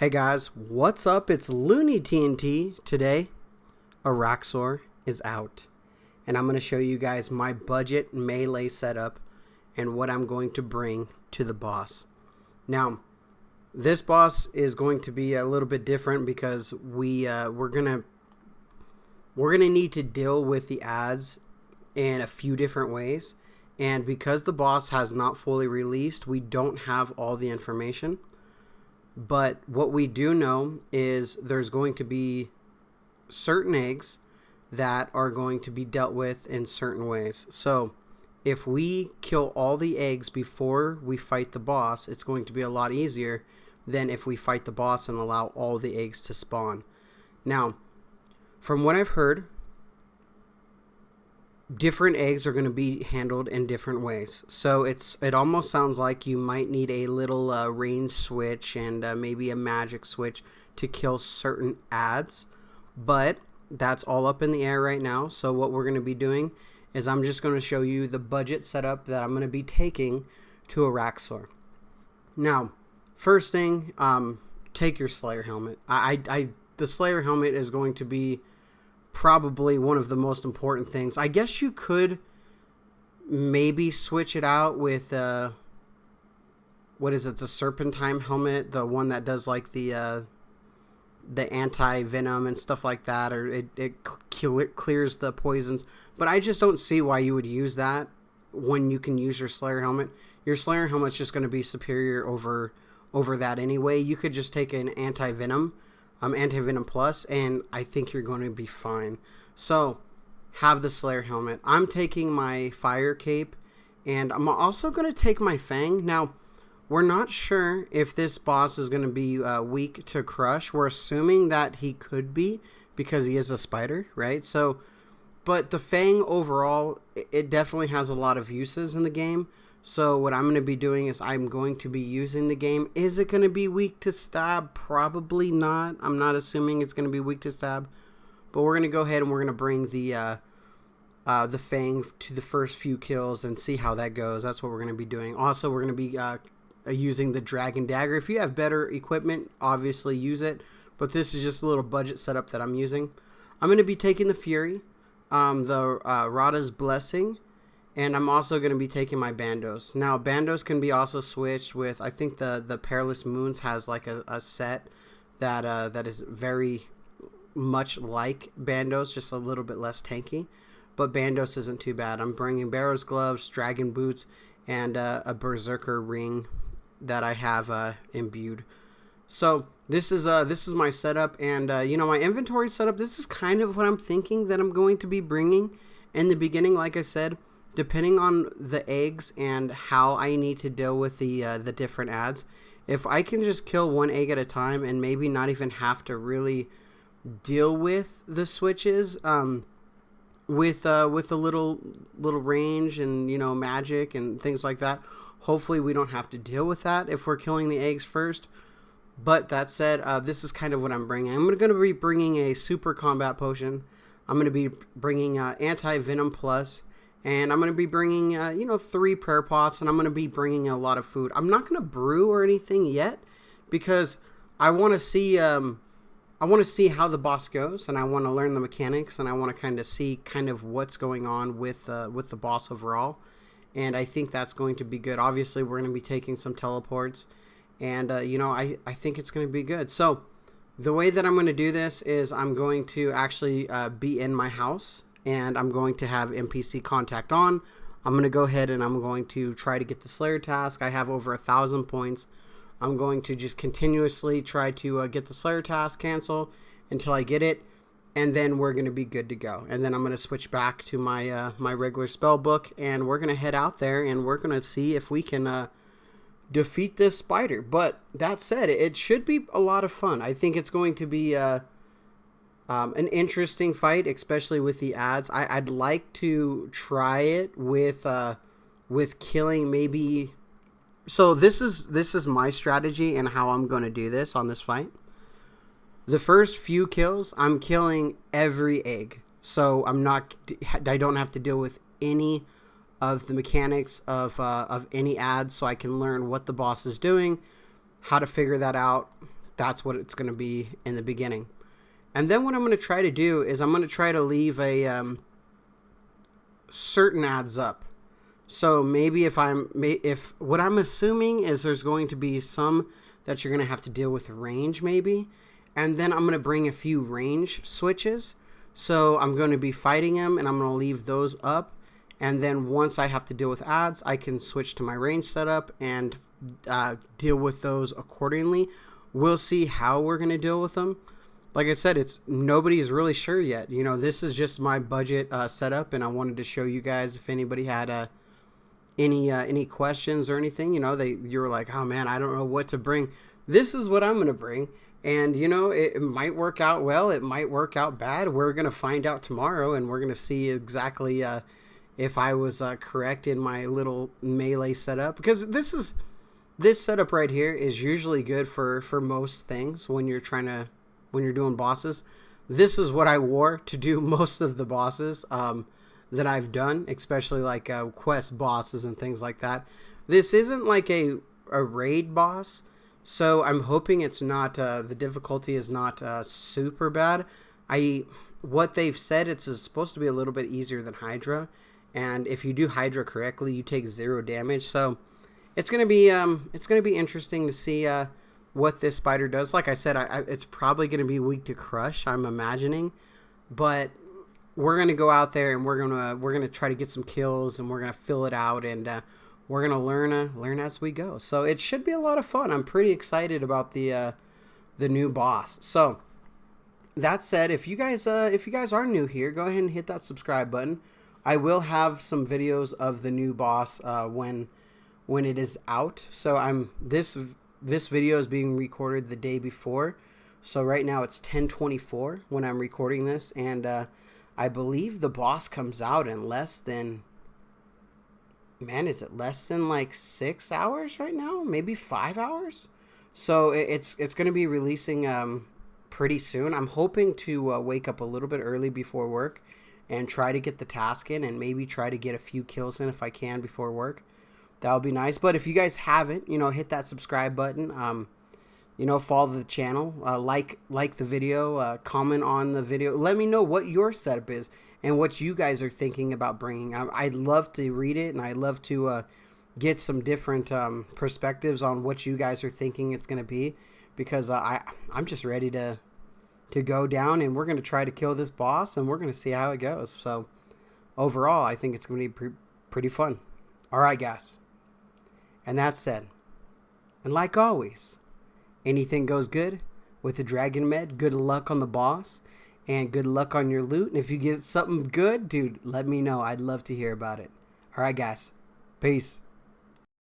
Hey guys, what's up? It's Looney TNT. Today, Araxxor is out. And I'm going to show you guys my budget melee setup and what I'm going to bring to the boss. Now, this boss is going to be a little bit different because we're gonna need to deal with the ads in a few different ways. And because the boss has not fully released, we don't have all the information. But what we do know is there's going to be certain eggs that are going to be dealt with in certain ways. So if we kill all the eggs before we fight the boss, it's going to be a lot easier than if we fight the boss and allow all the eggs to spawn. Now, from what I've heard, different eggs are going to be handled in different ways. So it almost sounds like you might need a little range switch and maybe a magic switch to kill certain ads. But that's all up in the air right now. So what we're going to be doing is I'm just going to show you the budget setup that I'm going to be taking to Araxxor. Now, first thing, take your Slayer helmet. The Slayer helmet is going to be probably one of the most important things. I guess you could maybe switch it out with what is it, the Serpentine helmet, the one that does like the anti-venom and stuff like that, or it clears the poisons. But I just don't see why you would use that when you can use your Slayer helmet. Your Slayer helmet's just going to be superior over that anyway. You could just take an anti-venom Plus, and I think you're going to be fine. So, have the Slayer helmet. I'm taking my Fire Cape, and I'm also going to take my Fang. Now, we're not sure if this boss is going to be weak to Crush. We're assuming that he could be, because he is a spider, right? So, but the Fang overall, it definitely has a lot of uses in the game. So what I'm going to be doing is I'm going to be using the game. Is it going to be weak to stab? Probably not. I'm not assuming it's going to be weak to stab. But we're going to go ahead and we're going to bring the Fang to the first few kills and see how that goes. That's what we're going to be doing. Also, we're going to be using the Dragon Dagger. If you have better equipment, obviously use it. But this is just a little budget setup that I'm using. I'm going to be taking the Fury, the Rada's Blessing, and I'm also going to be taking my Bandos. Now, Bandos can be also switched with, I think the Perilous Moons has like a set that is very much like Bandos, just a little bit less tanky. But Bandos isn't too bad. I'm bringing Barrow's Gloves, Dragon Boots, and a Berserker Ring that I have imbued. So this is my setup, and my inventory setup. This is kind of what I'm thinking that I'm going to be bringing in the beginning. Like I said, depending on the eggs and how I need to deal with the different ads, if I can just kill one egg at a time and maybe not even have to really deal with the switches, with a little range and magic and things like that, hopefully we don't have to deal with that if we're killing the eggs first. But that said, this is kind of what I'm bringing. I'm going to be bringing a Super Combat Potion. I'm going to be bringing Anti-Venom Plus. And I'm going to be bringing, 3 prayer pots, and I'm going to be bringing a lot of food. I'm not going to brew or anything yet because I want to see how the boss goes, and I want to learn the mechanics, and I want to kind of see what's going on with the boss overall. And I think that's going to be good. Obviously, we're going to be taking some teleports, and I think it's going to be good. So the way that I'm going to do this is I'm going to actually be in my house, and I'm going to have NPC contact on. I'm going to go ahead and I'm going to try to get the Slayer task. I have over 1,000 points. I'm going to just continuously try to get the Slayer task cancel until I get it, and then we're going to be good to go. And then I'm going to switch back to my my regular spell book, and we're going to head out there, and we're going to see if we can defeat this spider. But that said, it should be a lot of fun. I think it's going to be an interesting fight, especially with the ads. I'd like to try it with killing maybe. So this is my strategy and how I'm going to do this on this fight. The first few kills, I'm killing every egg, so I don't have to deal with any of the mechanics of any ads, so I can learn what the boss is doing, how to figure that out, that's what it's going to be in the beginning. And then what I'm going to try to do is I'm going to try to leave a certain ads up. So maybe if what I'm assuming is there's going to be some that you're going to have to deal with range maybe, and then I'm going to bring a few range switches. So I'm going to be fighting them, and I'm going to leave those up. And then once I have to deal with ads, I can switch to my range setup and deal with those accordingly. We'll see how we're going to deal with them. Like I said, nobody's really sure yet. You know, this is just my budget setup, and I wanted to show you guys if anybody had any questions or anything. You know, you were like, oh man, I don't know what to bring. This is what I'm going to bring. And, you know, it might work out well. It might work out bad. We're going to find out tomorrow, and we're going to see exactly if I was correct in my little melee setup. Because this setup right here is usually good for most things when you're doing bosses. This is what I wore to do most of the bosses that I've done, especially like quest bosses and things like that. This isn't like a raid boss. So I'm hoping it's not, the difficulty is not super bad. What they've said, it's supposed to be a little bit easier than Hydra. And if you do Hydra correctly, you take 0 damage. So it's going to be interesting to see what this spider does. Like I said, it's probably going to be weak to crush, I'm imagining. But we're going to go out there and we're going to try to get some kills, and we're going to fill it out, and we're going to learn as we go. So it should be a lot of fun. I'm pretty excited about the new boss. So that said, if you guys are new here, go ahead and hit that subscribe button. I will have some videos of the new boss when it is out. So this video is being recorded the day before. So right now it's 10:24 when I'm recording this, and I believe the boss comes out in less than, man, is it less than like 6 hours right now? Maybe 5 hours? So it's going to be releasing pretty soon. I'm hoping to wake up a little bit early before work and try to get the task in, and maybe try to get a few kills in if I can before work. That would be nice. But if you guys haven't, you know, hit that subscribe button. You know, follow the channel, like the video, comment on the video. Let me know what your setup is and what you guys are thinking about bringing. I'd love to read it, and I'd love to get some different perspectives on what you guys are thinking it's going to be, because I'm just ready to go down, and we're going to try to kill this boss, and we're going to see how it goes. So overall, I think it's going to be pretty fun. All right, guys. And that said, and like always, anything goes good with the Dragon Med. Good luck on the boss, and good luck on your loot. And if you get something good, dude, let me know. I'd love to hear about it. All right, guys. Peace.